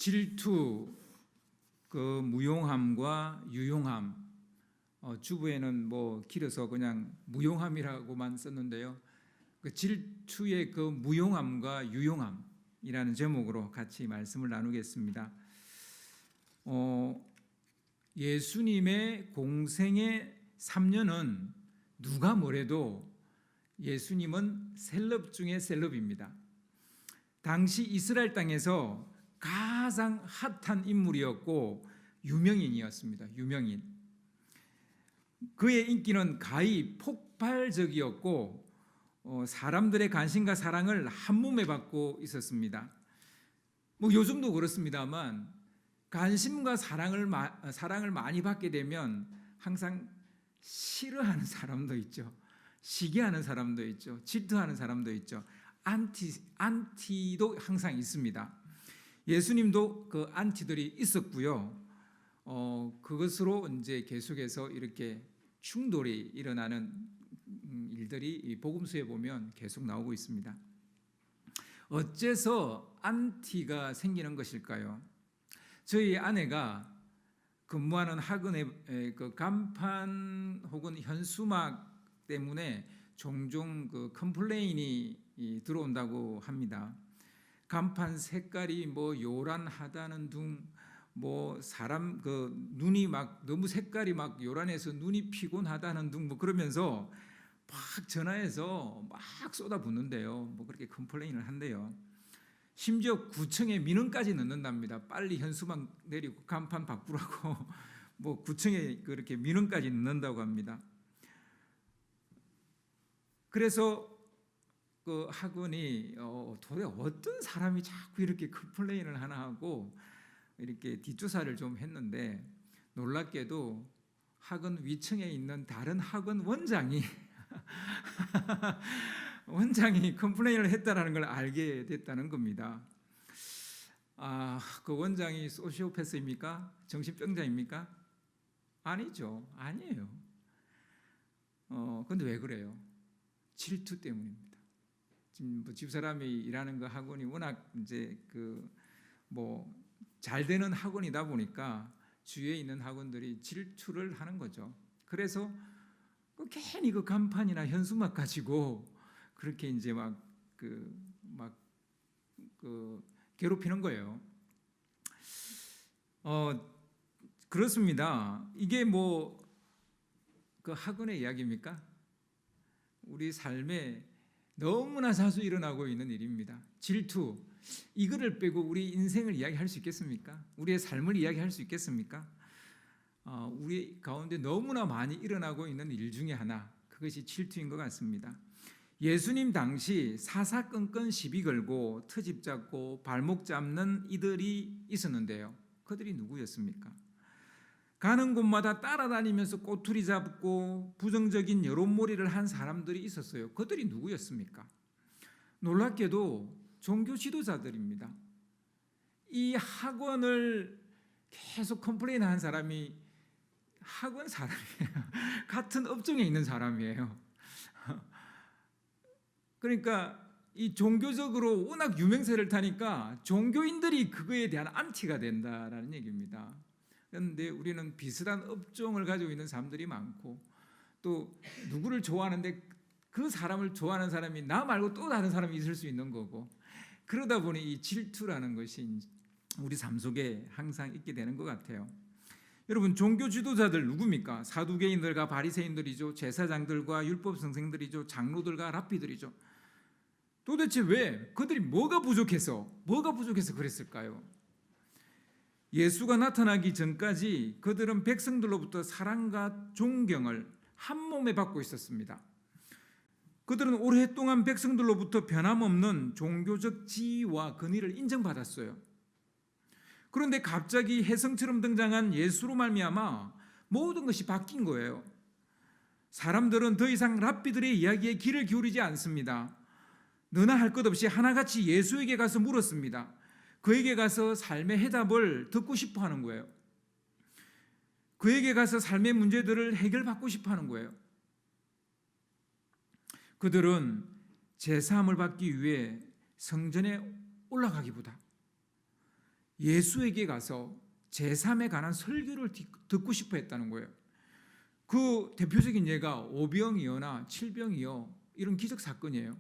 질투, 그 무용함과 유용함, 주부에는 뭐 길어서 그냥 무용함이라고만 썼는데요. 그 질투의 그 무용함과 유용함이라는 제목으로 같이 말씀을 나누겠습니다. 예수님의 공생의 3년은 누가 뭐래도 예수님은 셀럽 중에 셀럽입니다. 당시 이스라엘 땅에서 가장 핫한 인물이었고 유명인이었습니다. 유명인. 그의 인기는 가히 폭발적이었고 사람들의 관심과 사랑을 한몸에 받고 있었습니다. 뭐 요즘도 그렇습니다만 관심과 사랑을 많이 받게 되면 항상 싫어하는 사람도 있죠. 시기하는 사람도 있죠. 질투하는 사람도 있죠. 안티도 항상 있습니다. 예수님도 그 안티들이 있었고요. 그것으로 이제 계속해서 이렇게 충돌이 일어나는 일들이 복음서에 보면 계속 나오고 있습니다. 어째서 안티가 생기는 것일까요? 저희 아내가 근무하는 학원의 그 간판 혹은 현수막 때문에 종종 그 컴플레인이 들어온다고 합니다. 간판 색깔이 뭐 요란하다는 둥, 뭐 사람 그 눈이 막 너무 색깔이 막 요란해서 눈이 피곤하다는 둥, 뭐 그러면서 막 전화해서 막 쏟아붓는데요. 뭐 그렇게 컴플레인을 한대요. 심지어 구청에 민원까지 넣는답니다. 빨리 현수막 내리고 간판 바꾸라고 뭐 구청에 그렇게 민원까지 넣는다고 합니다. 그래서 그 학원이 도대체 어떤 사람이 자꾸 이렇게 컴플레인을 하나 하고 이렇게 뒷조사를 좀 했는데 놀랍게도 학원 위층에 있는 다른 학원 원장이 컴플레인을 했다는 걸 알게 됐다는 겁니다. 그 원장이 소시오패스입니까? 정신병자입니까? 아니죠. 아니에요. 근데 왜 그래요? 질투 때문입니다. 지금 뭐 집사람이 일하는 그 학원이 워낙 이제 그 뭐 잘 되는 학원이다 보니까 주위에 있는 학원들이 질투를 하는 거죠. 그래서 괜히 그 간판이나 현수막 가지고 그렇게 이제 괴롭히는 거예요. 그렇습니다. 이게 뭐 그 학원의 이야기입니까? 우리 삶에 너무나 자주 일어나고 있는 일입니다. 질투. 이거를 빼고 우리 인생을 이야기할 수 있겠습니까? 우리의 삶을 이야기할 수 있겠습니까? 우리 가운데 너무나 많이 일어나고 있는 일 중에 하나, 그것이 질투인 것 같습니다. 예수님 당시 사사건건 시비 걸고 트집 잡고 발목 잡는 이들이 있었는데요. 그들이 누구였습니까? 가는 곳마다 따라다니면서 꼬투리 잡고 부정적인 여론몰이를 한 사람들이 있었어요. 그들이 누구였습니까? 놀랍게도 종교 지도자들입니다. 이 학원을 계속 컴플레인한 사람이 학원 사람이에요. 같은 업종에 있는 사람이에요. 그러니까 이 종교적으로 워낙 유명세를 타니까 종교인들이 그거에 대한 안티가 된다라는 얘기입니다. 그런데 우리는 비슷한 업종을 가지고 있는 사람들이 많고 또 누구를 좋아하는데 그 사람을 좋아하는 사람이 나 말고 또 다른 사람이 있을 수 있는 거고, 그러다 보니 이 질투라는 것이 우리 삶 속에 항상 있게 되는 것 같아요. 여러분, 종교 지도자들 누굽니까? 사두개인들과 바리새인들이죠. 제사장들과 율법 선생들이죠. 장로들과 랍비들이죠. 도대체 왜 그들이 뭐가 부족해서 그랬을까요? 예수가 나타나기 전까지 그들은 백성들로부터 사랑과 존경을 한 몸에 받고 있었습니다. 그들은 오랫동안 백성들로부터 변함없는 종교적 지위와 권위를 인정받았어요. 그런데 갑자기 혜성처럼 등장한 예수로 말미암아 모든 것이 바뀐 거예요. 사람들은 더 이상 랍비들의 이야기에 귀를 기울이지 않습니다. 너나 할 것 없이 하나같이 예수에게 가서 물었습니다. 그에게 가서 삶의 해답을 듣고 싶어 하는 거예요. 그에게 가서 삶의 문제들을 해결받고 싶어 하는 거예요. 그들은 제사함을 받기 위해 성전에 올라가기보다 예수에게 가서 제3에 관한 설교를 듣고 싶어 했다는 거예요. 그 대표적인 예가 오병이어나 칠병이어 이런 기적 사건이에요.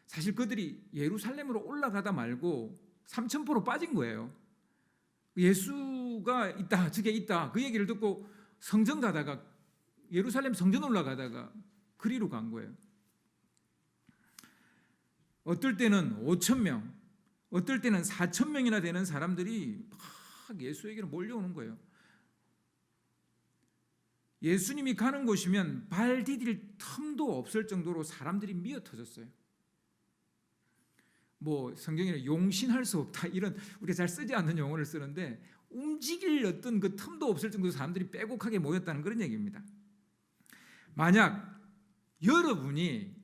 사실 그들이 예루살렘으로 올라가다 말고 삼천포로 빠진 거예요. 예수가 있다, 저게 있다, 그 얘기를 듣고 성전 가다가 예루살렘 성전 올라가다가 그리로 간 거예요. 어떨 때는 5,000명, 어떨 때는 4,000명이나 되는 사람들이 막 예수에게로 몰려오는 거예요. 예수님이 가는 곳이면 발 디딜 틈도 없을 정도로 사람들이 미어 터졌어요. 뭐 성경에는 용신할 수 없다 이런 우리가 잘 쓰지 않는 용어를 쓰는데 움직일 어떤 그 틈도 없을 정도로 사람들이 빼곡하게 모였다는 그런 얘기입니다. 만약 여러분이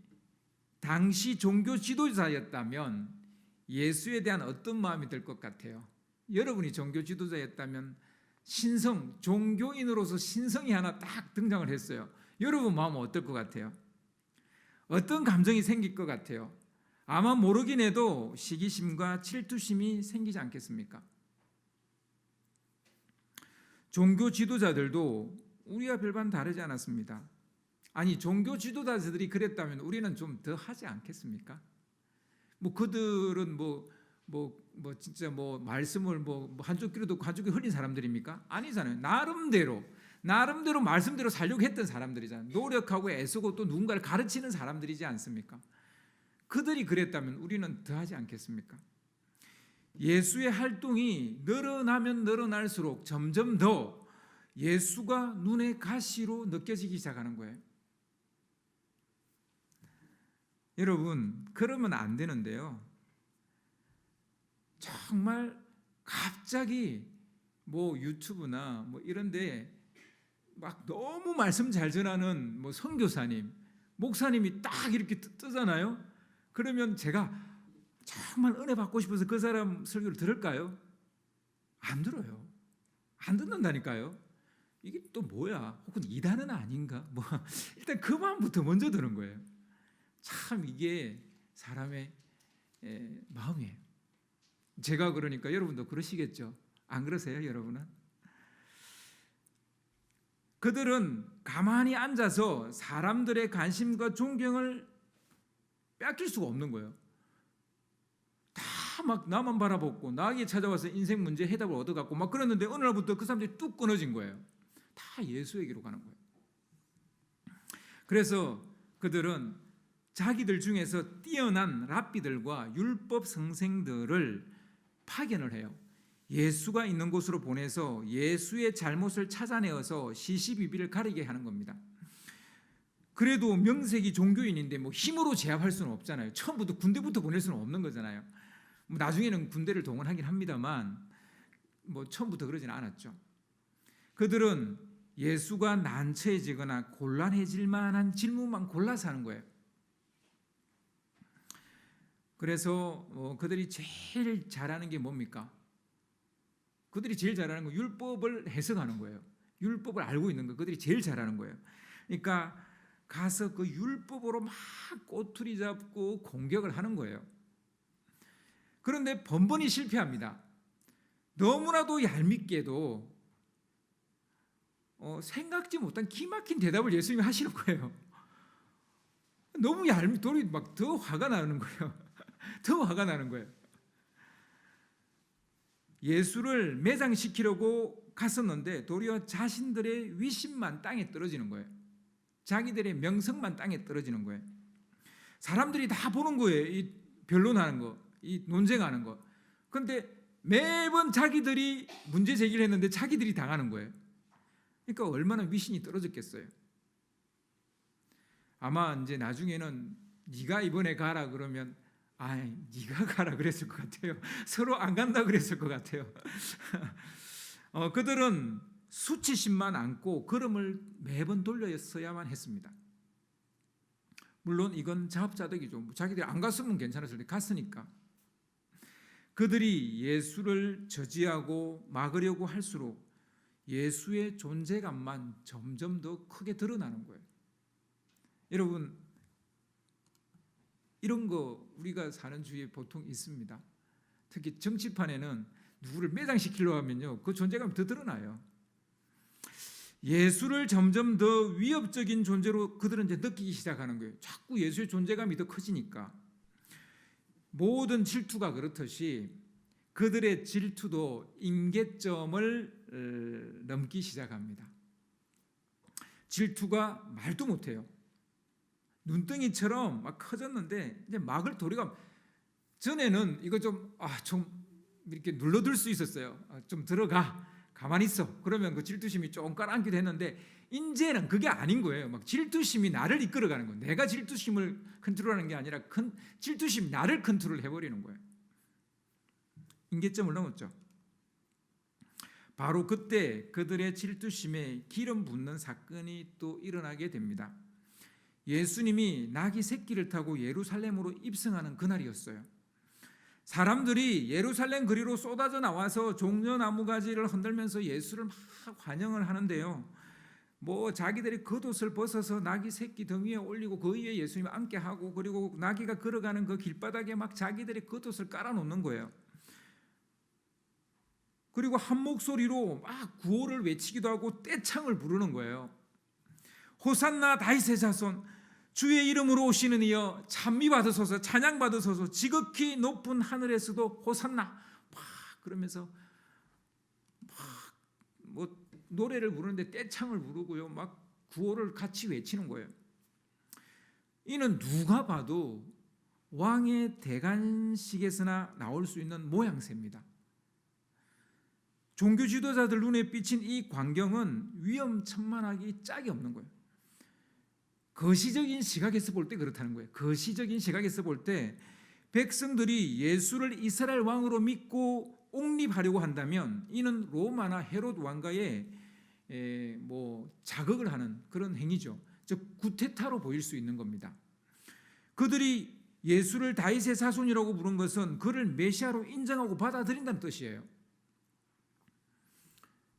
당시 종교 지도자였다면 예수에 대한 어떤 마음이 들 것 같아요? 여러분이 종교 지도자였다면 신성, 종교인으로서 신성이 하나 딱 등장을 했어요. 여러분 마음은 어떨 것 같아요? 어떤 감정이 생길 것 같아요? 아마 모르긴 해도 시기심과 질투심이 생기지 않겠습니까? 종교 지도자들도 우리와 별반 다르지 않았습니다. 아니, 종교 지도자들이 그랬다면 우리는 좀 더 하지 않겠습니까? 뭐 그들은 진짜 말씀을 한쪽 귀로 듣고 한쪽 귀 흘린 사람들입니까? 아니잖아요. 나름대로 말씀대로 살려고 했던 사람들이잖아요. 노력하고 애쓰고 또 누군가를 가르치는 사람들이지 않습니까? 그들이 그랬다면 우리는 더 하지 않겠습니까? 예수의 활동이 늘어나면 늘어날수록 점점 더 예수가 눈의 가시로 느껴지기 시작하는 거예요. 여러분, 그러면 안 되는데요. 정말 갑자기 유튜브나 이런데 막 너무 말씀 잘 전하는 선교사님, 목사님이 딱 이렇게 뜨잖아요. 그러면 제가 정말 은혜 받고 싶어서 그 사람 설교를 들을까요? 안 들어요. 안 듣는다니까요. 이게 또 뭐야? 혹은 이단은 아닌가? 일단 그 마음부터 먼저 드는 거예요. 참 이게 사람의 마음이에요. 제가 그러니까 여러분도 그러시겠죠? 안 그러세요, 여러분은? 그들은 가만히 앉아서 사람들의 관심과 존경을 뺏길 수가 없는 거예요. 다 막 나만 바라보고 나에게 찾아와서 인생 문제 해답을 얻어갖고 막 그랬는데 어느 날부터 그 사람들이 뚝 끊어진 거예요. 다 예수에게로 가는 거예요. 그래서 그들은 자기들 중에서 뛰어난 랍비들과 율법 선생들을 파견을 해요. 예수가 있는 곳으로 보내서 예수의 잘못을 찾아내어서 시시비비를 가리게 하는 겁니다. 그래도 명색이 종교인인데 힘으로 제압할 수는 없잖아요. 처음부터 군대부터 보낼 수는 없는 거잖아요. 나중에는 군대를 동원하긴 합니다만 처음부터 그러지는 않았죠. 그들은 예수가 난처해지거나 곤란해질 만한 질문만 골라서 하는 거예요. 그래서 그들이 제일 잘하는 게 뭡니까? 그들이 제일 잘하는 건 율법을 해석하는 거예요. 율법을 알고 있는 거 그들이 제일 잘하는 거예요. 그러니까 가서 그 율법으로 막 꼬투리 잡고 공격을 하는 거예요. 그런데 번번이 실패합니다. 너무나도 얄밉게도 생각지 못한 기막힌 대답을 예수님이 하시는 거예요. 너무 돌이 막 더 화가 나는 거예요. 더 화가 나는 거예요. 예수를 매장시키려고 갔었는데 도리어 자신들의 위신만 땅에 떨어지는 거예요. 자기들의 명성만 땅에 떨어지는 거예요. 사람들이 다 보는 거예요. 이 변론하는 거, 이 논쟁하는 거. 그런데 매번 자기들이 문제 제기를 했는데 자기들이 당하는 거예요. 그러니까 얼마나 위신이 떨어졌겠어요. 아마 이제 나중에는 네가 이번에 가라 그러면 네가 가라 그랬을 것 같아요. 서로 안 간다 그랬을 것 같아요. 그들은 수치심만 안고 걸음을 매번 돌렸어야만 했습니다. 물론 이건 자업자득이죠. 자기들이 안 갔으면 괜찮았을 텐데 갔으니까. 그들이 예수를 저지하고 막으려고 할수록 예수의 존재감만 점점 더 크게 드러나는 거예요. 여러분, 이런 거 우리가 사는 주위에 보통 있습니다. 특히 정치판에는 누구를 매장시키려고 하면요, 그 존재감이 더 드러나요. 예수를 점점 더 위협적인 존재로 그들은 이제 느끼기 시작하는 거예요. 자꾸 예수의 존재감이 더 커지니까. 모든 질투가 그렇듯이 그들의 질투도 임계점을 넘기 시작합니다. 질투가 말도 못해요. 눈덩이처럼 막 커졌는데 이제 막을 도리가, 전에는 이거 좀 이렇게 눌러둘 수 있었어요. 좀 들어가, 가만히 있어. 그러면 그 질투심이 좀 깔아앉기도 했는데 이제는 그게 아닌 거예요. 막 질투심이 나를 이끌어가는 거예요. 내가 질투심을 컨트롤하는 게 아니라 질투심이 나를 컨트롤해버리는 거예요. 임계점을 넘었죠. 바로 그때 그들의 질투심에 기름 붓는 사건이 또 일어나게 됩니다. 예수님이 나귀 새끼를 타고 예루살렘으로 입성하는 그날이었어요. 사람들이 예루살렘 거리로 쏟아져 나와서 종려나무 가지를 흔들면서 예수를 막 환영을 하는데요. 뭐 자기들이 겉옷을 벗어서 나귀 새끼 등 위에 올리고 그 위에 예수님을 앉게 하고, 그리고 나귀가 걸어가는 그 길바닥에 막 자기들이 겉옷을 깔아놓는 거예요. 그리고 한 목소리로 막 구호를 외치기도 하고 떼창을 부르는 거예요. 호산나 다윗의 자손, 주의 이름으로 오시는 이여 찬미 받으소서, 찬양 받으소서, 지극히 높은 하늘에서도 호산나, 막 그러면서 뭐 노래를 부르는데 떼창을 부르고요, 막 구호를 같이 외치는 거예요. 이는 누가 봐도 왕의 대관식에서나 나올 수 있는 모양새입니다. 종교 지도자들 눈에 비친 이 광경은 위험천만하기 짝이 없는 거예요. 거시적인 시각에서 볼 때 그렇다는 거예요. 거시적인 시각에서 볼 때 백성들이 예수를 이스라엘 왕으로 믿고 옹립하려고 한다면 이는 로마나 헤롯 왕가의 자극을 하는 그런 행위죠. 즉 구테타로 보일 수 있는 겁니다. 그들이 예수를 다윗의 자손이라고 부른 것은 그를 메시아로 인정하고 받아들인다는 뜻이에요.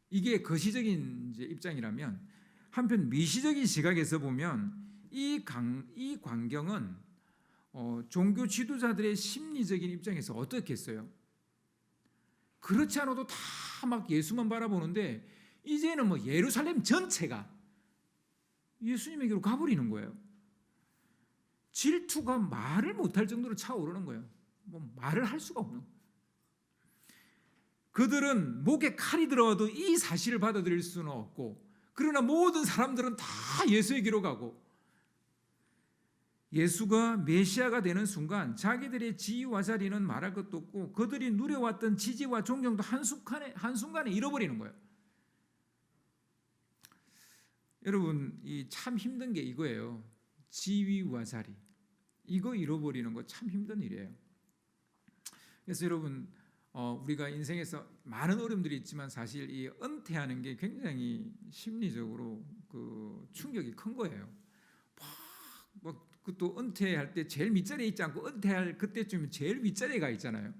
이게 거시적인 입장이라면, 한편 미시적인 시각에서 보면 이 광경은 종교 지도자들의 심리적인 입장에서 어떻겠어요? 그렇지 않아도 다 막 예수만 바라보는데 이제는 뭐 예루살렘 전체가 예수님에게로 가버리는 거예요. 질투가 말을 못할 정도로 차오르는 거예요. 뭐 말을 할 수가 없는 거예요. 그들은 목에 칼이 들어와도 이 사실을 받아들일 수는 없고, 그러나 모든 사람들은 다 예수에게로 가고, 예수가 메시아가 되는 순간 자기들의 지위와 자리는 말할 것도 없고 그들이 누려왔던 지지와 존경도 한순간에 잃어버리는 거예요. 여러분, 이 참 힘든 게 이거예요. 지위와 자리, 이거 잃어버리는 거 참 힘든 일이에요. 그래서 여러분, 우리가 인생에서 많은 어려움들이 있지만 사실 이 은퇴하는 게 굉장히 심리적으로 그 충격이 큰 거예요. 또 은퇴할 때 제일 밑자리에 있지 않고 은퇴할 그때쯤 제일 윗자리에 가 있잖아요.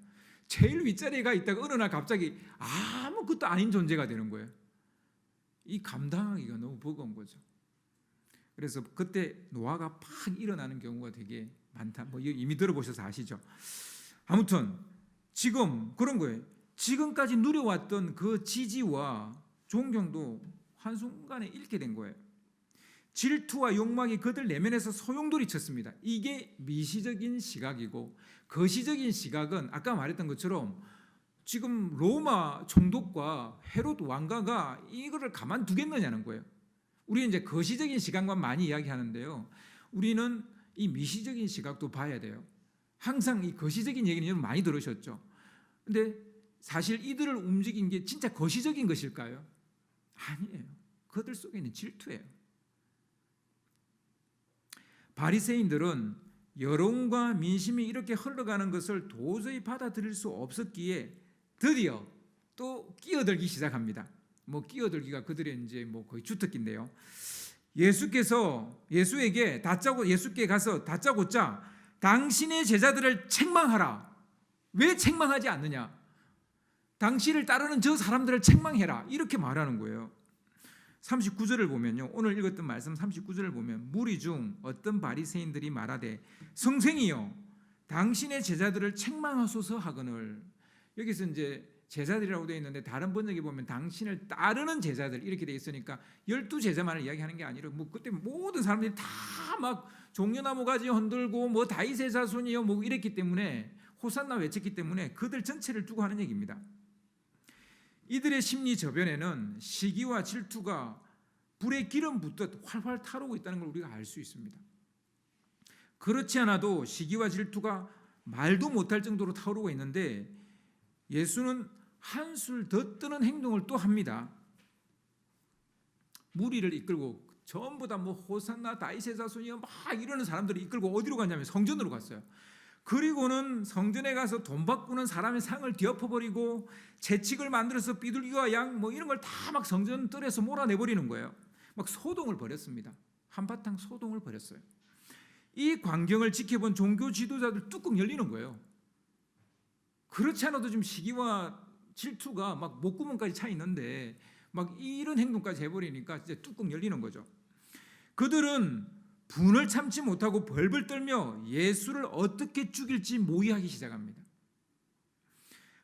제일 윗자리에 가 있다가 어느 날 갑자기 아무것도 아닌 존재가 되는 거예요. 이 감당하기가 너무 버거운 거죠. 그래서 그때 노화가 팍 일어나는 경우가 되게 많다. 뭐 이미 들어보셔서 아시죠? 아무튼 지금 그런 거예요. 지금까지 누려왔던 그 지지와 존경도 한순간에 잃게 된 거예요. 질투와 욕망이 그들 내면에서 소용돌이쳤습니다. 이게 미시적인 시각이고, 거시적인 시각은 아까 말했던 것처럼 지금 로마 총독과 헤롯 왕가가 이거를 가만두겠느냐는 거예요. 우리는 이제 거시적인 시각만 많이 이야기하는데요, 우리는 이 미시적인 시각도 봐야 돼요. 항상 이 거시적인 얘기는 여러분 많이 들으셨죠. 근데 사실 이들을 움직인 게 진짜 거시적인 것일까요? 아니에요. 그들 속에 있는 질투예요. 바리새인들은 여론과 민심이 이렇게 흘러가는 것을 도저히 받아들일 수 없었기에 드디어 또 끼어들기 시작합니다. 뭐 끼어들기가 그들의 이제 뭐 거의 주특기인데요. 예수에게 예수께 가서 다짜고짜 당신의 제자들을 책망하라. 왜 책망하지 않느냐? 당신을 따르는 저 사람들을 책망해라. 이렇게 말하는 거예요. 39절을 보면요, 오늘 읽었던 말씀 39절을 보면 무리 중 어떤 바리새인들이 말하되 성생이여 당신의 제자들을 책망하소서 하거늘. 여기서 이제 제자들이라고 되어 있는데 다른 번역에 보면 당신을 따르는 제자들 이렇게 되어 있으니까 12제자만을 이야기하는 게 아니라 뭐 그때 모든 사람들이 다 막 종려나무 가지 흔들고 뭐 다윗의 자손이요 뭐 이랬기 때문에 호산나 외쳤기 때문에 그들 전체를 두고 하는 얘기입니다. 이들의 심리 저변에는 시기와 질투가 불에 기름 붓듯 활활 타오르고 있다는 걸 우리가 알 수 있습니다. 그렇지 않아도 시기와 질투가 말도 못할 정도로 타오르고 있는데 예수는 한술 더 뜨는 행동을 또 합니다. 무리를 이끌고 전부 다 뭐 호산나 다윗의 자손이요 막 이러는 사람들을 이끌고 어디로 갔냐면 성전으로 갔어요. 그리고는 성전에 가서 돈 바꾸는 사람의 상을 뒤엎어버리고 채찍을 만들어서 비둘기와 양 뭐 이런 걸 다 막 성전 뜰에서 몰아내버리는 거예요. 막 소동을 벌였습니다. 한바탕 소동을 벌였어요. 이 광경을 지켜본 종교 지도자들 뚜껑 열리는 거예요. 그렇지 않아도 지금 시기와 질투가 막 목구멍까지 차 있는데 막 이런 행동까지 해버리니까 이제 뚜껑 열리는 거죠. 그들은 분을 참지 못하고 벌벌 떨며 예수를 어떻게 죽일지 모의하기 시작합니다.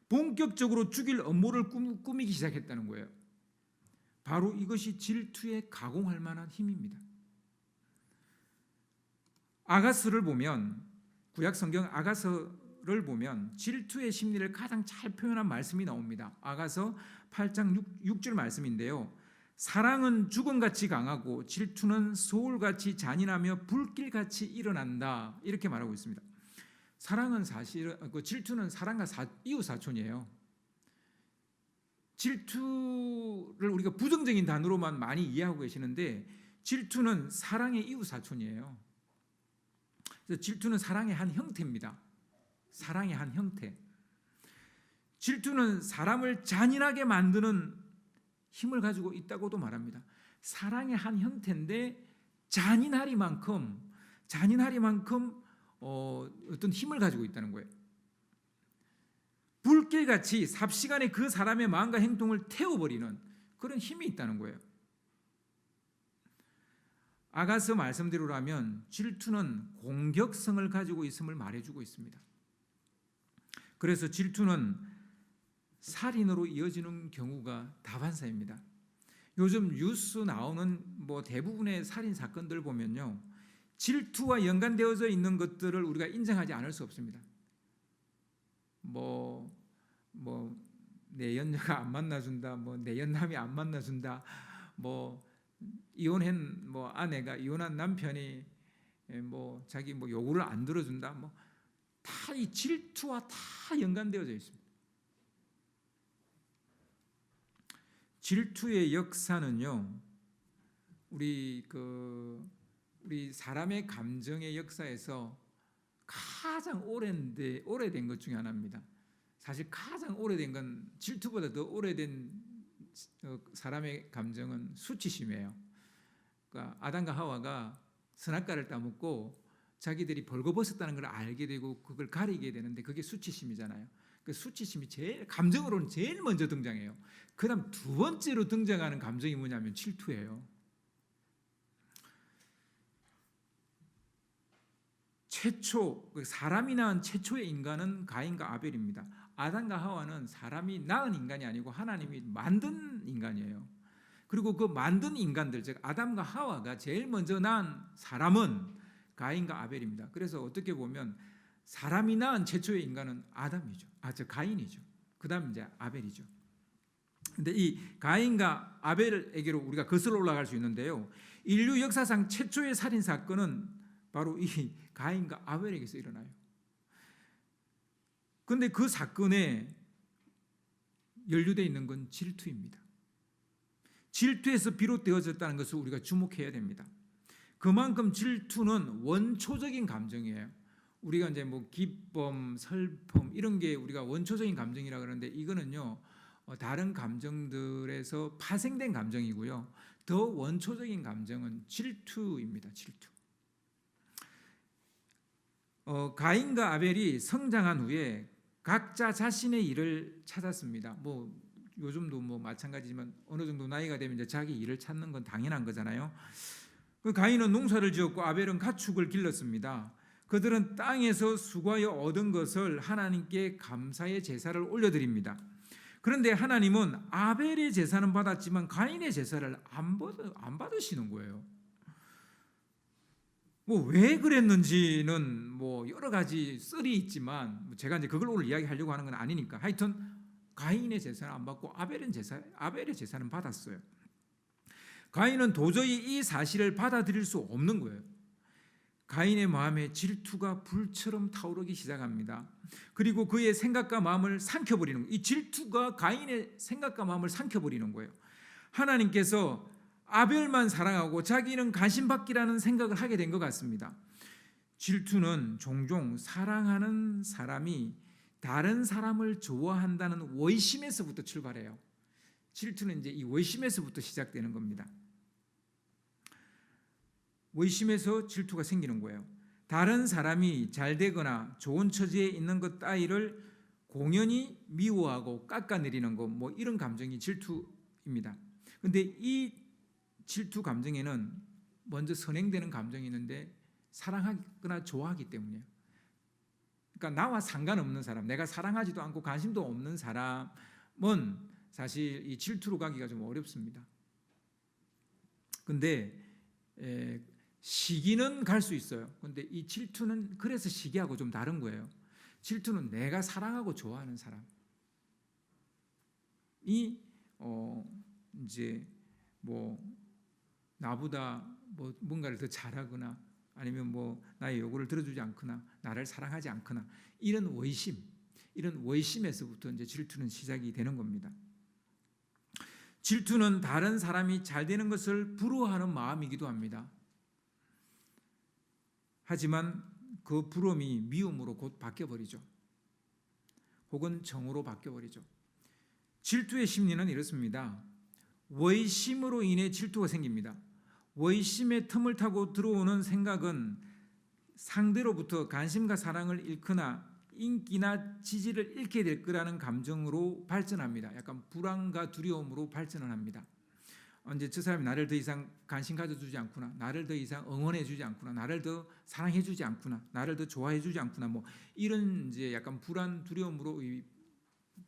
본격적으로 죽일 음모를 꾸미기 시작했다는 거예요. 바로 이것이 질투에 가공할 만한 힘입니다. 아가서를 보면 구약 성경 아가서를 보면 질투의 심리를 가장 잘 표현한 말씀이 나옵니다. 아가서 8장 6절 말씀인데요. 사랑은 죽음같이 강하고 질투는 소울같이 잔인하며 불길같이 일어난다 이렇게 말하고 있습니다. 사랑은 사실 질투는 사랑과 이웃 사촌이에요. 질투를 우리가 부정적인 단어로만 많이 이해하고 계시는데 질투는 사랑의 이웃 사촌이에요. 그래서 질투는 사랑의 한 형태입니다. 사랑의 한 형태. 질투는 사람을 잔인하게 만드는 힘을 가지고 있다고도 말합니다. 사랑의 한 형태인데 잔인하리만큼 어떤 힘을 가지고 있다는 거예요. 불길같이 삽시간에 그 사람의 마음과 행동을 태워버리는 그런 힘이 있다는 거예요. 아가서 말씀대로라면 질투는 공격성을 가지고 있음을 말해주고 있습니다. 그래서 질투는 살인으로 이어지는 경우가 다반사입니다. 요즘 뉴스 나오는 뭐 대부분의 살인 사건들 보면요, 질투와 연관되어져 있는 것들을 우리가 인정하지 않을 수 없습니다. 뭐 내 연녀가 안 만나준다, 뭐 내 연남이 안 만나준다, 뭐 이혼한 뭐 아내가 이혼한 남편이 뭐 자기 뭐 요구를 안 들어준다, 뭐 다 이 질투와 다 연관되어져 있습니다. 질투의 역사는요, 우리 사람의 감정의 역사에서 가장 오래된 것 중에 하나입니다. 사실 가장 오래된 건 질투보다 더 오래된 사람의 감정은 수치심이에요. 그러니까 아담과 하와가 선악과를 따먹고 자기들이 벌거벗었다는 걸 알게 되고 그걸 가리게 되는데 그게 수치심이잖아요. 그 수치심이 감정으로는 제일 먼저 등장해요. 그다음 두 번째로 등장하는 감정이 뭐냐면 질투예요. 사람이 낳은 최초의 인간은 가인과 아벨입니다. 아담과 하와는 사람이 낳은 인간이 아니고 하나님이 만든 인간이에요. 그리고 그 만든 인간들, 즉 아담과 하와가 제일 먼저 낳은 사람은 가인과 아벨입니다. 그래서 어떻게 보면 사람이 낳은 최초의 인간은 아담이죠. 가인이죠. 그다음 이제 아벨이죠. 근데 이 가인과 아벨에게로 우리가 거슬러 올라갈 수 있는데요. 인류 역사상 최초의 살인 사건은 바로 이 가인과 아벨에게서 일어나요. 그런데 그 사건에 연루되어 있는 건 질투입니다. 질투에서 비롯되어졌다는 것을 우리가 주목해야 됩니다. 그만큼 질투는 원초적인 감정이에요. 우리가 이제 뭐 기쁨, 슬픔 이런 게 우리가 원초적인 감정이라 그러는데 이거는요, 다른 감정들에서 파생된 감정이고요. 더 원초적인 감정은 질투입니다. 질투. 가인과 아벨이 성장한 후에 각자 자신의 일을 찾았습니다. 뭐 요즘도 뭐 마찬가지지만 어느 정도 나이가 되면 이제 자기 일을 찾는 건 당연한 거잖아요. 가인은 농사를 지었고 아벨은 가축을 길렀습니다. 그들은 땅에서 수고하여 얻은 것을 하나님께 감사의 제사를 올려드립니다. 그런데 하나님은 아벨의 제사는 받았지만 가인의 제사를 안 받으시는 거예요. 뭐 왜 그랬는지는 뭐 여러 가지 썰이 있지만 제가 이제 그걸 오늘 이야기하려고 하는 건 아니니까 하여튼 가인의 제사는 안 받고 아벨의 제사는 받았어요. 가인은 도저히 이 사실을 받아들일 수 없는 거예요. 가인의 마음에 질투가 불처럼 타오르기 시작합니다. 그리고 그의 생각과 마음을 삼켜버리는 거예요. 이 질투가 가인의 생각과 마음을 삼켜버리는 거예요. 하나님께서 아벨만 사랑하고 자기는 간신받기라는 생각을 하게 된 것 같습니다. 질투는 종종 사랑하는 사람이 다른 사람을 좋아한다는 원심에서부터 출발해요. 질투는 이제 이 원심에서부터 시작되는 겁니다. 원심에서 질투가 생기는 거예요. 다른 사람이 잘 되거나 좋은 처지에 있는 것 따위를 공연히 미워하고 깎아내리는 것, 뭐 이런 감정이 질투입니다. 그런데 이 질투 감정에는 먼저 선행되는 감정이 있는데 사랑하거나 좋아하기 때문이에요. 그러니까 나와 상관없는 사람, 내가 사랑하지도 않고 관심도 없는 사람은 사실 이 질투로 가기가 좀 어렵습니다. 근데 시기는 갈 수 있어요. 근데 이 질투는 그래서 시기하고 좀 다른 거예요. 질투는 내가 사랑하고 좋아하는 사람이 이제 뭐 나보다 뭐 뭔가를 더 잘하거나 아니면 뭐 나의 요구를 들어주지 않거나 나를 사랑하지 않거나 이런 원심에서부터 이제 질투는 시작이 되는 겁니다. 질투는 다른 사람이 잘 되는 것을 부러워하는 마음이기도 합니다. 하지만 그 부러움이 미움으로 곧 바뀌어버리죠. 혹은 정으로 바뀌어버리죠. 질투의 심리는 이렇습니다. 원심으로 인해 질투가 생깁니다. 원심의 틈을 타고 들어오는 생각은 상대로부터 관심과 사랑을 잃거나 인기나 지지를 잃게 될 거라는 감정으로 발전합니다. 약간 불안과 두려움으로 발전을 합니다. 이제 저 사람이 나를 더 이상 관심 가져주지 않구나, 나를 더 이상 응원해주지 않구나, 나를 더 사랑해주지 않구나, 나를 더 좋아해주지 않구나, 뭐 이런 이제 약간 불안, 두려움으로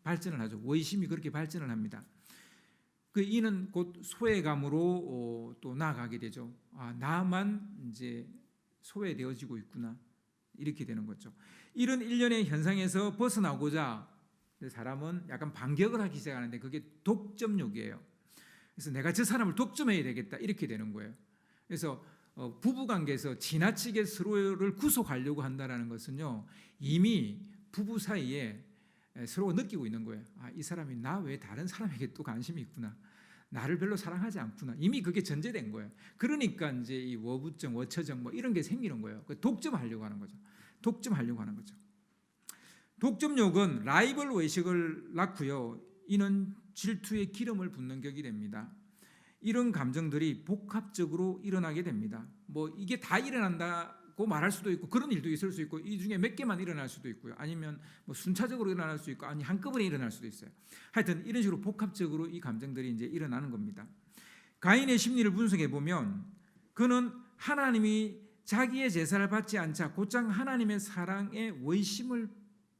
발전을 하죠. 원심이 그렇게 발전을 합니다. 이는 곧 소외감으로 또 나아가게 되죠. 나만 이제 소외되어지고 있구나, 이렇게 되는 거죠. 이런 일련의 현상에서 벗어나고자 사람은 약간 반격을 하기 시작하는데 그게 독점욕이에요. 그래서 내가 저 사람을 독점해야 되겠다, 이렇게 되는 거예요. 그래서 부부관계에서 지나치게 서로를 구속하려고 한다는 것은요, 이미 부부 사이에 서로가 느끼고 있는 거예요. 이 사람이 나 외에 다른 사람에게 또 관심이 있구나, 나를 별로 사랑하지 않구나, 이미 그게 전제된 거예요. 그러니까 이제 이 워부증, 워처증 뭐 이런 게 생기는 거예요. 독점하려고 하는 거죠. 독점욕은 라이벌 의식을 낳고요, 이는 질투의 기름을 붓는 격이 됩니다. 이런 감정들이 복합적으로 일어나게 됩니다. 뭐 이게 다 일어난다고 말할 수도 있고 그런 일도 있을 수 있고 이 중에 몇 개만 일어날 수도 있고요. 아니면 뭐 순차적으로 일어날 수 있고 아니 한꺼번에 일어날 수도 있어요. 하여튼 이런 식으로 복합적으로 이 감정들이 이제 일어나는 겁니다. 가인의 심리를 분석해 보면 그는 하나님이 자기의 제사를 받지 않자 곧장 하나님의 사랑에 원심을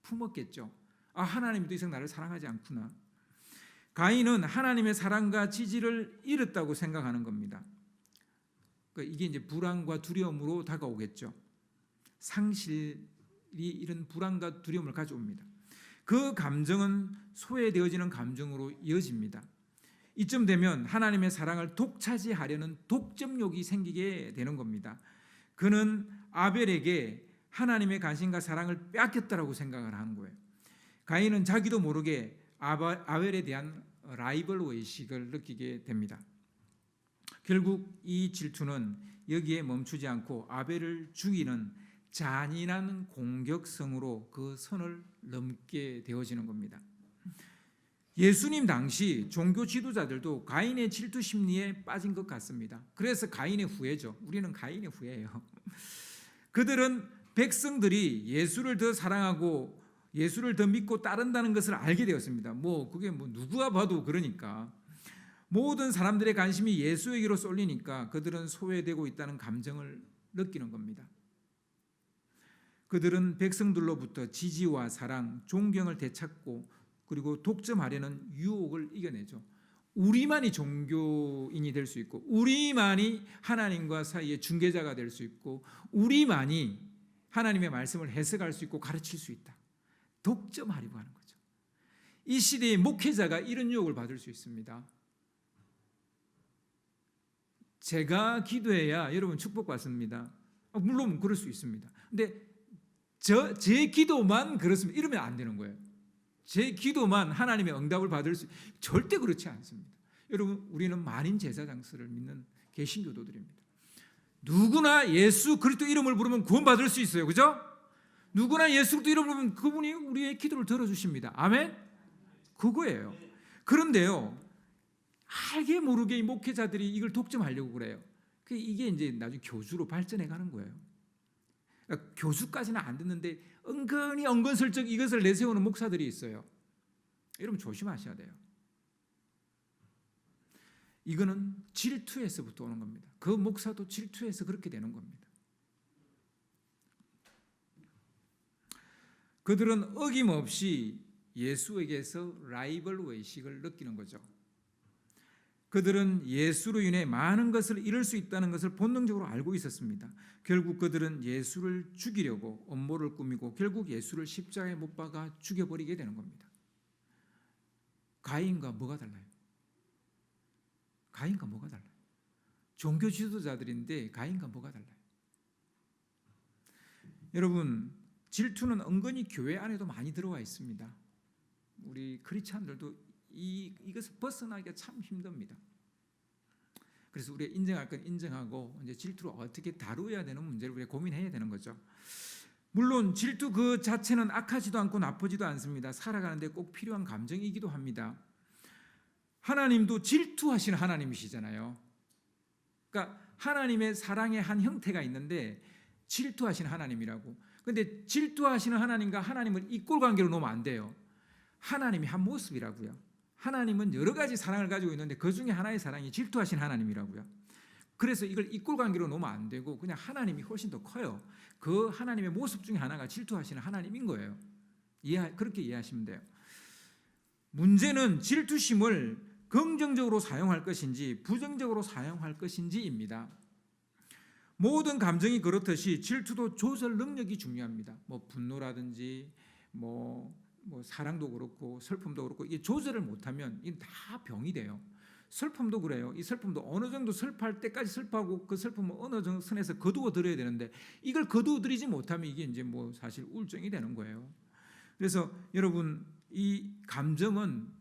품었겠죠. 하나님이 더 이상 나를 사랑하지 않구나. 가인은 하나님의 사랑과 지지를 잃었다고 생각하는 겁니다. 이게 이제 불안과 두려움으로 다가오겠죠. 상실이 이런 불안과 두려움을 가져옵니다. 그 감정은 소외되어지는 감정으로 이어집니다. 이쯤 되면 하나님의 사랑을 독차지하려는 독점욕이 생기게 되는 겁니다. 그는 아벨에게 하나님의 관심과 사랑을 빼앗겼다라고 생각을 하는 거예요. 가인은 자기도 모르게 아벨에 대한 라이벌 의식을 느끼게 됩니다. 결국 이 질투는 여기에 멈추지 않고 아벨을 죽이는 잔인한 공격성으로 그 선을 넘게 되어지는 겁니다. 예수님 당시 종교 지도자들도 가인의 질투 심리에 빠진 것 같습니다. 그래서 가인의 후예죠. 우리는 가인의 후예예요. 그들은 백성들이 예수를 더 사랑하고 예수를 더 믿고 따른다는 것을 알게 되었습니다. 그게 누구가 봐도 그러니까 모든 사람들의 관심이 예수에게로 쏠리니까 그들은 소외되고 있다는 감정을 느끼는 겁니다. 그들은 백성들로부터 지지와 사랑, 존경을 되찾고 그리고 독점하려는 유혹을 이겨내죠. 우리만이 종교인이 될 수 있고, 우리만이 하나님과 사이의 중개자가 될 수 있고, 우리만이 하나님의 말씀을 해석할 수 있고 가르칠 수 있다. 독점하려고 하는 거죠. 이 시대의 목회자가 이런 유혹을 받을 수 있습니다. 제가 기도해야 여러분 축복받습니다. 물론 그럴 수 있습니다. 근데 제 기도만 그렇습니다. 이러면 안 되는 거예요. 제 기도만 하나님의 응답을 받을 수, 절대 그렇지 않습니다. 여러분, 우리는 만인 제사장수를 믿는 개신교도들입니다. 누구나 예수 그리스도 이름을 부르면 구원받을 수 있어요. 그죠? 누구나 예수 그리스도 이름을 부르면 그분이 우리의 기도를 들어주십니다. 아멘? 그거예요. 그런데요, 알게 모르게 이 목회자들이 이걸 독점하려고 그래요. 이게 이제 나중에 교주로 발전해 가는 거예요. 그러니까 교주까지는 안 듣는데 은근히 은근슬쩍 이것을 내세우는 목사들이 있어요. 여러분 조심하셔야 돼요. 이거는 질투에서부터 오는 겁니다. 그 목사도 질투해서 그렇게 되는 겁니다. 그들은 어김없이 예수에게서 라이벌 의식을 느끼는 거죠. 그들은 예수로 인해 많은 것을 잃을 수 있다는 것을 본능적으로 알고 있었습니다. 결국 그들은 예수를 죽이려고 음모를 꾸미고 결국 예수를 십자가에 못 박아 죽여버리게 되는 겁니다. 가인과 뭐가 달라요? 가인과 뭐가 달라요? 종교 지도자들인데 가인과 뭐가 달라요? 여러분, 질투는 은근히 교회 안에도 많이 들어와 있습니다. 우리 크리스찬들도 이것을 벗어나기가 참 힘듭니다. 그래서 우리가 인정할 건 인정하고 이제 질투를 어떻게 다루어야 되는 문제를 우리가 고민해야 되는 거죠. 물론 질투 그 자체는 악하지도 않고 나쁘지도 않습니다. 살아가는데 꼭 필요한 감정이기도 합니다. 하나님도 질투하시는 하나님이시잖아요. 그러니까 하나님의 사랑의 한 형태가 있는데 질투하시는 하나님이라고. 그런데 질투하시는 하나님과 하나님을 이꼴 관계로 놓으면 안 돼요. 하나님이 한 모습이라고요. 하나님은 여러 가지 사랑을 가지고 있는데 그 중에 하나의 사랑이 질투하신 하나님이라고요. 그래서 이걸 이꼴 관계로 놓으면 안 되고 그냥 하나님이 훨씬 더 커요. 그 하나님의 모습 중에 하나가 질투하시는 하나님인 거예요. 그렇게 이해하시면 돼요. 문제는 질투심을 긍정적으로 사용할 것인지 부정적으로 사용할 것인지입니다. 모든 감정이 그렇듯이 질투도 조절 능력이 중요합니다. 분노라든지 사랑도 그렇고 슬픔도 그렇고 이게 조절을 못하면 이게 다 병이 돼요. 슬픔도 그래요. 이 슬픔도 어느 정도 슬퍼할 때까지 슬퍼하고 그 슬픔을 어느 정도 선에서 거두어 들여야 되는데 이걸 거두어 들이지 못하면 이게 이제 사실 우울증이 되는 거예요. 그래서 여러분, 이 감정은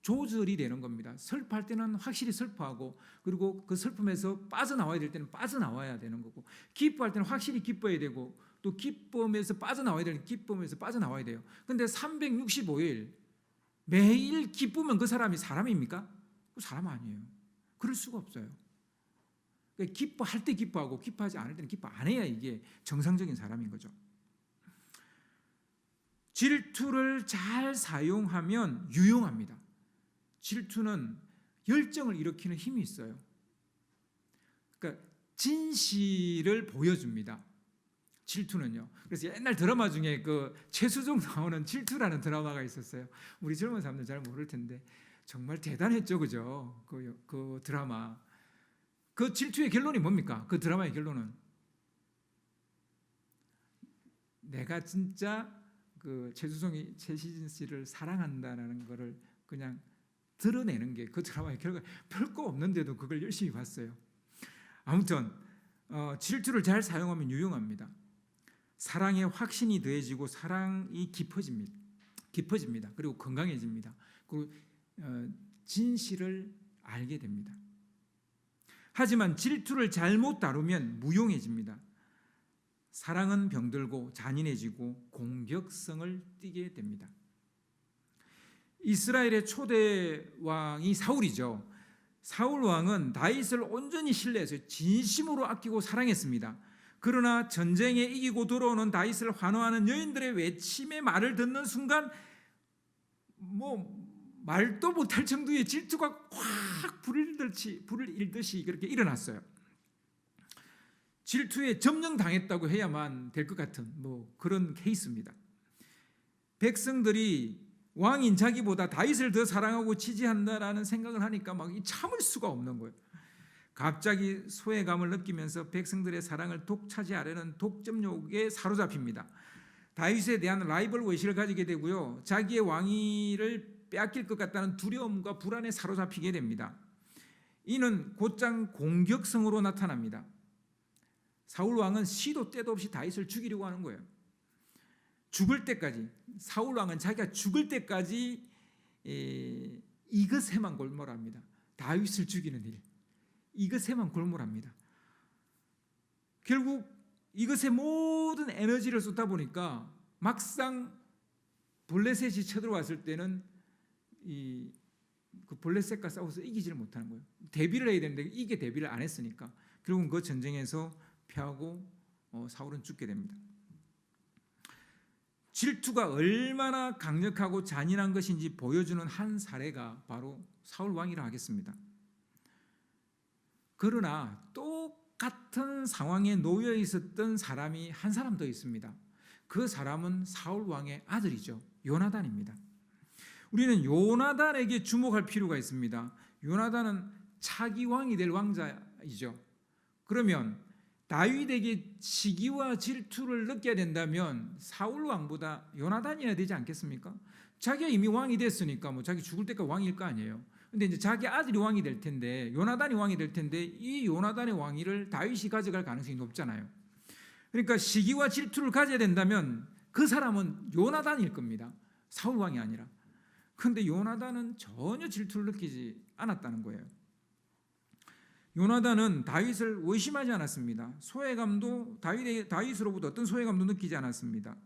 조절이 되는 겁니다. 슬퍼할 때는 확실히 슬퍼하고 그리고 그 슬픔에서 빠져나와야 될 때는 빠져나와야 되는 거고 기뻐할 때는 확실히 기뻐야 되고 또 기쁨에서 빠져나와야 되는 기쁨에서 빠져나와야 돼요. 그런데 365일 매일 기쁘면 그 사람이 사람입니까? 그 사람 아니에요. 그럴 수가 없어요. 그러니까 기뻐할 때 기뻐하고 기뻐하지 않을 때는 기뻐 안 해야 이게 정상적인 사람인 거죠. 질투를 잘 사용하면 유용합니다. 질투는 열정을 일으키는 힘이 있어요. 그러니까 진실을 보여줍니다. 질투는요. 그래서 옛날 드라마 중에 그 최수종 나오는 질투라는 드라마가 있었어요. 우리 젊은 사람들 잘 모를 텐데 정말 대단했죠, 그죠? 그 드라마. 그 질투의 결론이 뭡니까? 그 드라마의 결론은 내가 진짜 그 최수종이 최시진 씨를 사랑한다라는 거를 그냥 드러내는 게 그 드라마의 결과. 별거 없는데도 그걸 열심히 봤어요. 아무튼 질투를 잘 사용하면 유용합니다. 사랑의 확신이 더해지고 사랑이 깊어집니다. 그리고 건강해집니다. 그리고 진실을 알게 됩니다. 하지만 질투를 잘못 다루면 무용해집니다. 사랑은 병들고 잔인해지고 공격성을 띠게 됩니다. 이스라엘의 초대 왕이 사울이죠. 사울 왕은 다윗을 온전히 신뢰해서 진심으로 아끼고 사랑했습니다. 그러나 전쟁에 이기고 돌아오는 다윗을 환호하는 여인들의 외침의 말을 듣는 순간 말도 못할 정도의 질투가 확 불을 일듯이 그렇게 일어났어요. 질투에 점령당했다고 해야만 될 것 같은 그런 케이스입니다. 백성들이 왕인 자기보다 다윗을 더 사랑하고 지지한다라는 생각을 하니까 막 참을 수가 없는 거예요. 갑자기 소외감을 느끼면서 백성들의 사랑을 독차지하려는 독점욕에 사로잡힙니다. 다윗에 대한 라이벌 의식을 가지게 되고요. 자기의 왕위를 빼앗길 것 같다는 두려움과 불안에 사로잡히게 됩니다. 이는 곧장 공격성으로 나타납니다. 사울 왕은 시도 때도 없이 다윗을 죽이려고 하는 거예요. 죽을 때까지, 사울 왕은 자기가 죽을 때까지 이것에만 골몰합니다. 다윗을 죽이는 일, 이것에만 골몰합니다. 결국 이것에 모든 에너지를 쏟다 보니까 막상 블레셋이 쳐들어왔을 때는 그 블레셋과 싸워서 이기지를 못하는 거예요. 대비를 해야 되는데 이게 대비를 안 했으니까 결국은 그 전쟁에서 패하고 사울은 죽게 됩니다. 질투가 얼마나 강력하고 잔인한 것인지 보여주는 한 사례가 바로 사울 왕이라 하겠습니다. 그러나 똑같은 상황에 놓여 있었던 사람이 한 사람 더 있습니다. 그 사람은 사울 왕의 아들이죠. 요나단입니다. 우리는 요나단에게 주목할 필요가 있습니다. 요나단은 차기 왕이 될 왕자이죠. 그러면 다윗에게 시기와 질투를 느껴야 된다면 사울 왕보다 요나단이어야 되지 않겠습니까? 자기가 이미 왕이 됐으니까 뭐 자기 죽을 때까지 왕일 거 아니에요. 근데 이제 자기 아들이 왕이 될 텐데, 요나단이 왕이 될 텐데 이 요나단의 왕위를 다윗이 가져갈 가능성이 높잖아요. 그러니까 시기와 질투를 가져야 된다면 그 사람은 요나단일 겁니다. 사울 왕이 아니라. 그런데 요나단은 전혀 질투를 느끼지 않았다는 거예요. 요나단은 다윗을 의심하지 않았습니다. 소외감도 다윗으로부터 어떤 소외감도 느끼지 않았습니다.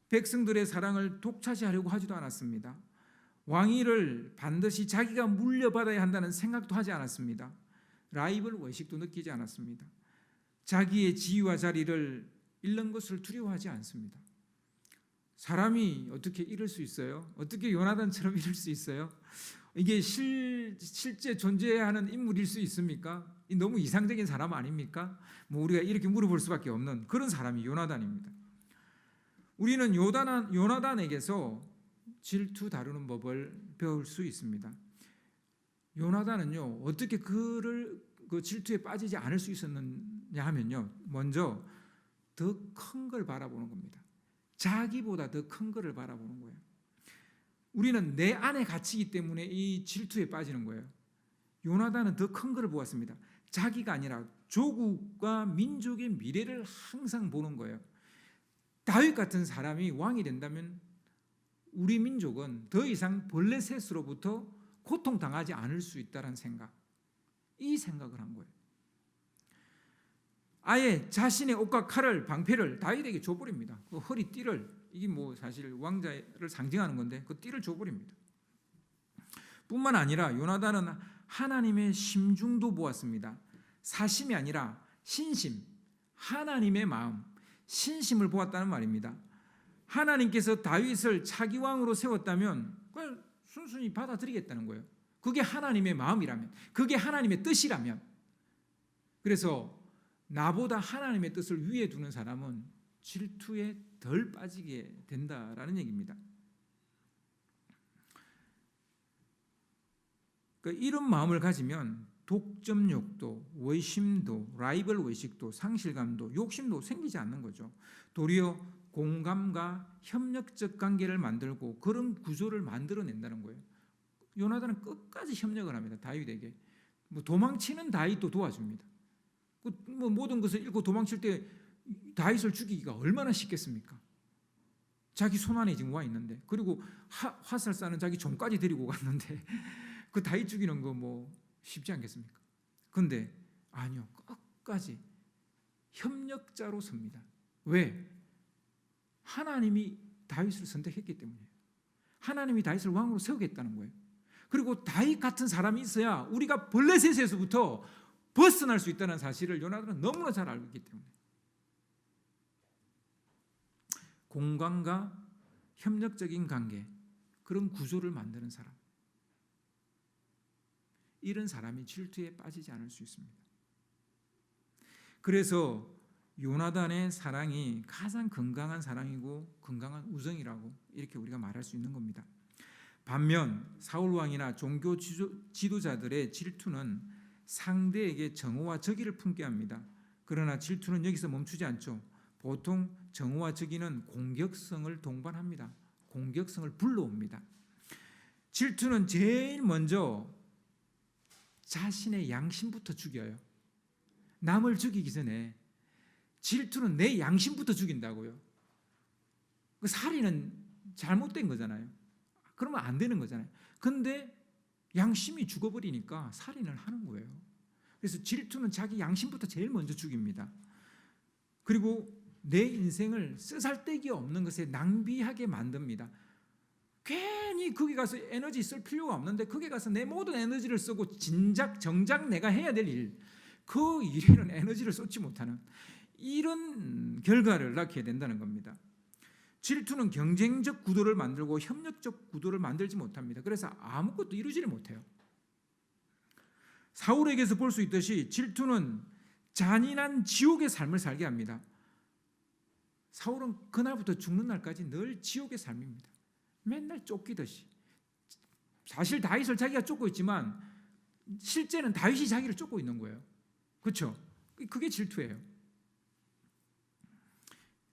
백성들의 사랑을 독차지하려고 하지도 않았습니다. 왕위를 반드시 자기가 물려받아야 한다는 생각도 하지 않았습니다. 라이벌 의식도 느끼지 않았습니다. 자기의 지위와 자리를 잃는 것을 두려워하지 않습니다. 사람이 어떻게 이럴 수 있어요? 어떻게 요나단처럼 이럴 수 있어요? 이게 실제 존재하는 인물일 수 있습니까? 너무 이상적인 사람 아닙니까? 뭐 우리가 이렇게 물어볼 수밖에 없는 그런 사람이 요나단입니다. 우리는 요나단에게서 질투 다루는 법을 배울 수 있습니다. 요나단은요, 어떻게 그 질투에 빠지지 않을 수 있었느냐 하면요, 먼저 더 큰 걸 바라보는 겁니다. 자기보다 더 큰 거를 바라보는 거예요. 우리는 내 안에 갇히기 때문에 이 질투에 빠지는 거예요. 요나단은 더 큰 거를 보았습니다. 자기가 아니라 조국과 민족의 미래를 항상 보는 거예요. 다윗 같은 사람이 왕이 된다면 우리 민족은 더 이상 블레셋으로부터 고통당하지 않을 수 있다는 생각, 이 생각을 한 거예요. 아예 자신의 옷과 칼을, 방패를 다윗에게 줘버립니다. 그 허리띠를, 이게 뭐 사실 왕자를 상징하는 건데 그 띠를 줘버립니다. 뿐만 아니라 요나단은 하나님의 심중도 보았습니다. 사심이 아니라 신심, 하나님의 마음, 신심을 보았다는 말입니다. 하나님께서 다윗을 차기 왕으로 세웠다면 그걸 순순히 받아들이겠다는 거예요. 그게 하나님의 마음이라면, 그게 하나님의 뜻이라면. 그래서 나보다 하나님의 뜻을 위에 두는 사람은 질투에 덜 빠지게 된다라는 얘기입니다. 그러니까 이런 마음을 가지면 독점욕도, 의심도, 라이벌 의식도, 상실감도, 욕심도 생기지 않는 거죠. 도리어 공감과 협력적 관계를 만들고 그런 구조를 만들어낸다는 거예요. 요나단은 끝까지 협력을 합니다. 다윗에게. 뭐 도망치는 다윗도 도와줍니다. 뭐 모든 것을 잃고 도망칠 때 다윗을 죽이기가 얼마나 쉽겠습니까? 자기 손안에 지금 와 있는데, 그리고 화살 쏴는 자기 종까지 데리고 갔는데 그 다윗 죽이는 거 뭐 쉽지 않겠습니까? 그런데 아니요, 끝까지 협력자로 섭니다. 왜? 하나님이 다윗을 선택했기 때문이에요. 하나님이 다윗을 왕으로 세우겠다는 거예요. 그리고 다윗 같은 사람이 있어야 우리가 블레셋에서부터 벗어날 수 있다는 사실을 요나단은 너무나 잘 알고 있기 때문에, 공간과 협력적인 관계, 그런 구조를 만드는 사람, 이런 사람이 질투에 빠지지 않을 수 있습니다. 그래서 요나단의 사랑이 가장 건강한 사랑이고 건강한 우정이라고 이렇게 우리가 말할 수 있는 겁니다. 반면 사울 왕이나 종교 지도자들의 질투는 상대에게 정오와 적의를 품게 합니다. 그러나 질투는 여기서 멈추지 않죠. 보통 정오와 적의는 공격성을 동반합니다. 공격성을 불러옵니다. 질투는 제일 먼저 자신의 양심부터 죽여요. 남을 죽이기 전에 질투는 내 양심부터 죽인다고요. 그 살인은 잘못된 거잖아요. 그러면 안 되는 거잖아요. 근데 양심이 죽어버리니까 살인을 하는 거예요. 그래서 질투는 자기 양심부터 제일 먼저 죽입니다. 그리고 내 인생을 쓰잘데기 없는 것에 낭비하게 만듭니다. 괜히 거기 가서 에너지 쓸 필요가 없는데 거기 가서 내 모든 에너지를 쓰고 정작 내가 해야 될 일, 그 일에는 에너지를 쏟지 못하는 이런 결과를 낳게 된다는 겁니다. 질투는 경쟁적 구도를 만들고 협력적 구도를 만들지 못합니다. 그래서 아무것도 이루지를 못해요. 사울에게서 볼 수 있듯이 질투는 잔인한 지옥의 삶을 살게 합니다. 사울은 그날부터 죽는 날까지 늘 지옥의 삶입니다. 맨날 쫓기듯이. 사실 다윗을 자기가 쫓고 있지만 실제는 다윗이 자기를 쫓고 있는 거예요. 그렇죠? 그게 질투예요.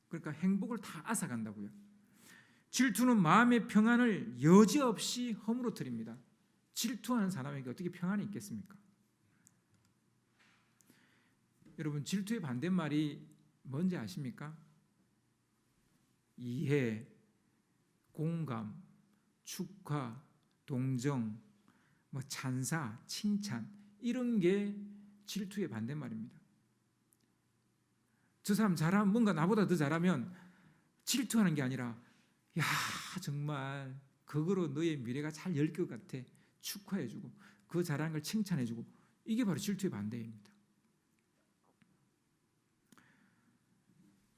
그러니까 행복을 다 앗아간다고요. 질투는 마음의 평안을 여지없이 허물어뜨립니다. 질투하는 사람에게 어떻게 평안이 있겠습니까? 여러분, 질투의 반대말이 뭔지 아십니까? 이해, 공감, 축하, 동정, 찬사, 칭찬, 이런 게 질투의 반대말입니다. 저 사람 잘하면, 뭔가 나보다 더 잘하면 질투하는 게 아니라, 야, 정말 그거로 너의 미래가 잘 열 것 같아, 축하해주고 그 잘하는 걸 칭찬해주고, 이게 바로 질투의 반대입니다.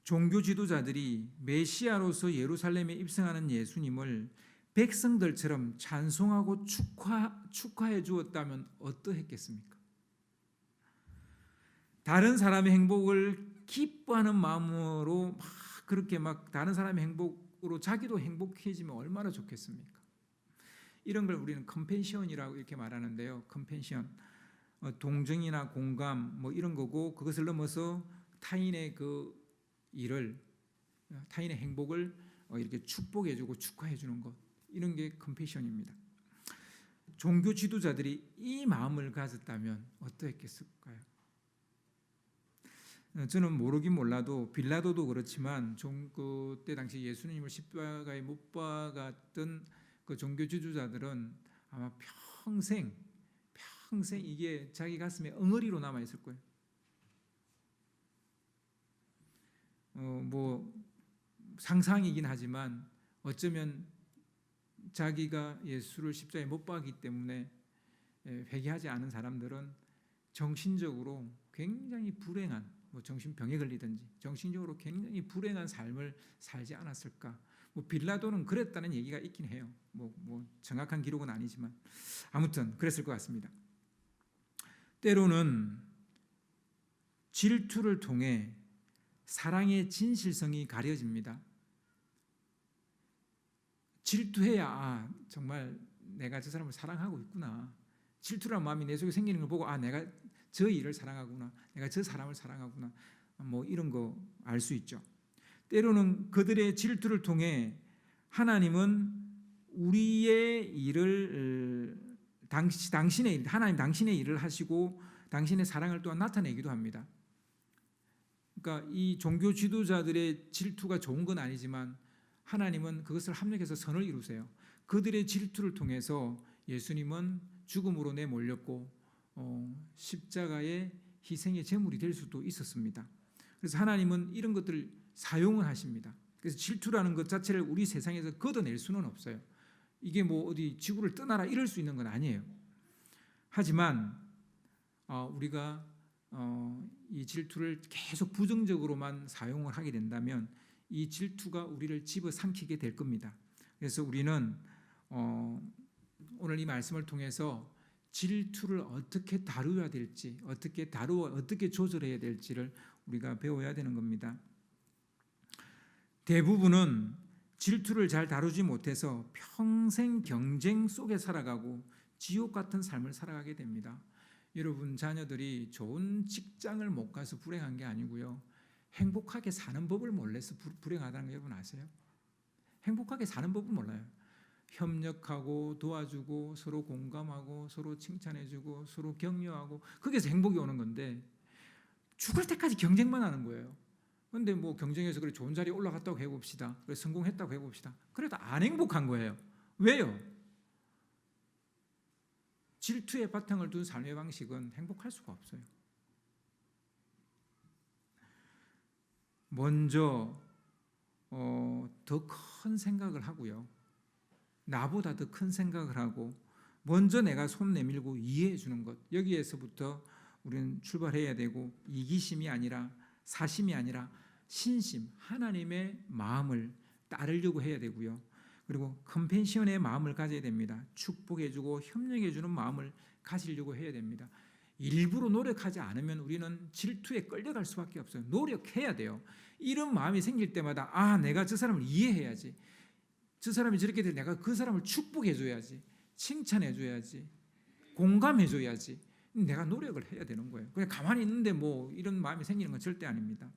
종교 지도자들이 메시아로서 예루살렘에 입성하는 예수님을 백성들처럼 찬송하고 축하해 주었다면 어떠했겠습니까? 다른 사람의 행복을 기뻐하는 마음으로 그렇게 다른 사람의 행복으로 자기도 행복해지면 얼마나 좋겠습니까? 이런 걸 우리는 컴패션이라고 이렇게 말하는데요. 컴패션, 동정이나 공감 이런 거고, 그것을 넘어서 타인의 그 일을, 타인의 행복을 이렇게 축복해주고 축하해주는 것, 이런 게 컴패션입니다. 종교 지도자들이 이 마음을 가졌다면 어떠했겠을까요? 저는 모르긴 몰라도 빌라도도 그렇지만 그때 당시 예수님을 십자가에 못 박았던 그 종교 지도자들은 아마 평생 이게 자기 가슴에 엉어리로 남아 있을 거예요. 상상이긴 하지만 어쩌면 자기가 예수를 십자가에 못 박기 때문에 회개하지 않은 사람들은 정신적으로 굉장히 불행한, 정신병에 걸리든지 정신적으로 굉장히 불행한 삶을 살지 않았을까. 빌라도는 그랬다는 얘기가 있긴 해요. 정확한 기록은 아니지만 아무튼 그랬을 것 같습니다. 때로는 질투를 통해 사랑의 진실성이 가려집니다. 질투해야 정말 내가 저 사람을 사랑하고 있구나, 질투라는 마음이 내 속에 생기는 걸 보고 내가 저 일을 사랑하구나, 내가 저 사람을 사랑하구나, 이런 거 알 수 있죠. 때로는 그들의 질투를 통해 하나님은 우리의 일을 하나님 당신의 일을 하시고 당신의 사랑을 또한 나타내기도 합니다. 그러니까 이 종교 지도자들의 질투가 좋은 건 아니지만 하나님은 그것을 합력해서 선을 이루세요. 그들의 질투를 통해서 예수님은 죽음으로 내몰렸고 십자가의 희생의 제물이 될 수도 있었습니다. 그래서 하나님은 이런 것들을 사용을 하십니다. 그래서 질투라는 것 자체를 우리 세상에서 걷어낼 수는 없어요. 이게 어디 지구를 떠나라 이럴 수 있는 건 아니에요. 하지만 우리가 이 질투를 계속 부정적으로만 사용을 하게 된다면 이 질투가 우리를 집어삼키게 될 겁니다. 그래서 우리는 오늘 이 말씀을 통해서 질투를 어떻게 다루어야 될지, 어떻게 조절해야 될지를 우리가 배워야 되는 겁니다. 대부분은 질투를 잘 다루지 못해서 평생 경쟁 속에 살아가고 지옥 같은 삶을 살아가게 됩니다. 여러분 자녀들이 좋은 직장을 못 가서 불행한 게 아니고요, 행복하게 사는 법을 몰라서 불행하다는 거 여러분 아세요? 행복하게 사는 법을 몰라요. 협력하고 도와주고 서로 공감하고 서로 칭찬해주고 서로 격려하고, 거기서 행복이 오는 건데 죽을 때까지 경쟁만 하는 거예요. 그런데 뭐 경쟁해서 그래 좋은 자리에 올라갔다고 해봅시다, 그래 성공했다고 해봅시다, 그래도 안 행복한 거예요. 왜요? 질투의 바탕을 둔 삶의 방식은 행복할 수가 없어요. 먼저 더 큰 생각을 하고요, 나보다 더 큰 생각을 하고 먼저 내가 손 내밀고 이해해 주는 것, 여기에서부터 우리는 출발해야 되고, 이기심이 아니라 사심이 아니라 신심, 하나님의 마음을 따르려고 해야 되고요. 그리고 컴패션의 마음을 가져야 됩니다. 축복해 주고 협력해 주는 마음을 가지려고 해야 됩니다. 일부러 노력하지 않으면 우리는 질투에 끌려갈 수밖에 없어요. 노력해야 돼요. 이런 마음이 생길 때마다 내가 저 사람을 이해해야지, 저 사람이 저렇게 돼 내가 그 사람을 축복해 줘야지, 칭찬해 줘야지, 공감해 줘야지, 내가 노력을 해야 되는 거예요. 그냥 가만히 있는데 뭐 이런 마음이 생기는 건 절대 아닙니다.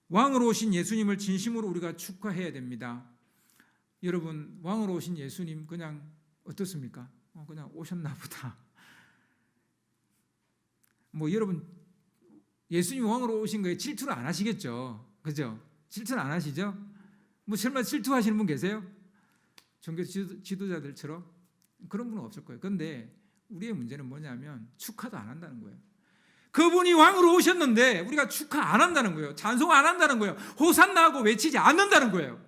왕으로 오신 예수님을 진심으로 우리가 축하해야 됩니다. 여러분, 왕으로 오신 예수님 그냥 어떻습니까? 그냥 오셨나 보다. 뭐 여러분 예수님 왕으로 오신 거에 질투를 안 하시겠죠, 그죠? 질투는 안 하시죠? 뭐 설마 질투하시는 분 계세요? 종교 지도자들처럼 그런 분은 없을 거예요. 그런데 우리의 문제는 뭐냐면 축하도 안 한다는 거예요. 그분이 왕으로 오셨는데 우리가 축하 안 한다는 거예요. 찬송 안 한다는 거예요. 호산나 하고 외치지 않는다는 거예요.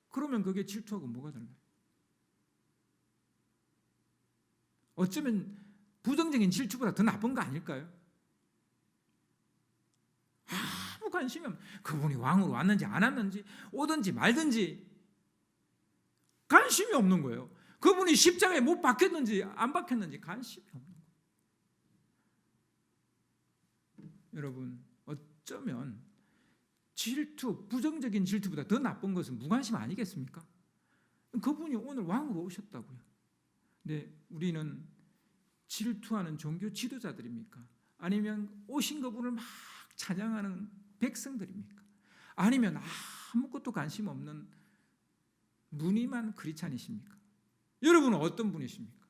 그러면 그게 질투하고 뭐가 달라요? 어쩌면 부정적인 질투보다 더 나쁜 거 아닐까요? 아무 관심이 없는, 그분이 왕으로 왔는지 안 왔는지 오든지 말든지 관심이 없는 거예요. 그분이 십자가에 못 박혔는지 안 박혔는지 관심이 없는 거예요. 여러분, 어쩌면 질투, 부정적인 질투보다 더 나쁜 것은 무관심 아니겠습니까? 그분이 오늘 왕으로 오셨다고요. 근데 우리는 질투하는 종교 지도자들입니까? 아니면 오신 그분을 막 찬양하는 백성들입니까? 아니면 아무것도 관심 없는 무늬만 크리스찬이십니까? 여러분은 어떤 분이십니까?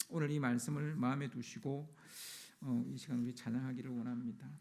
오늘 이 말씀을 마음에 두시고 이 시간 우리 찬양하기를 원합니다.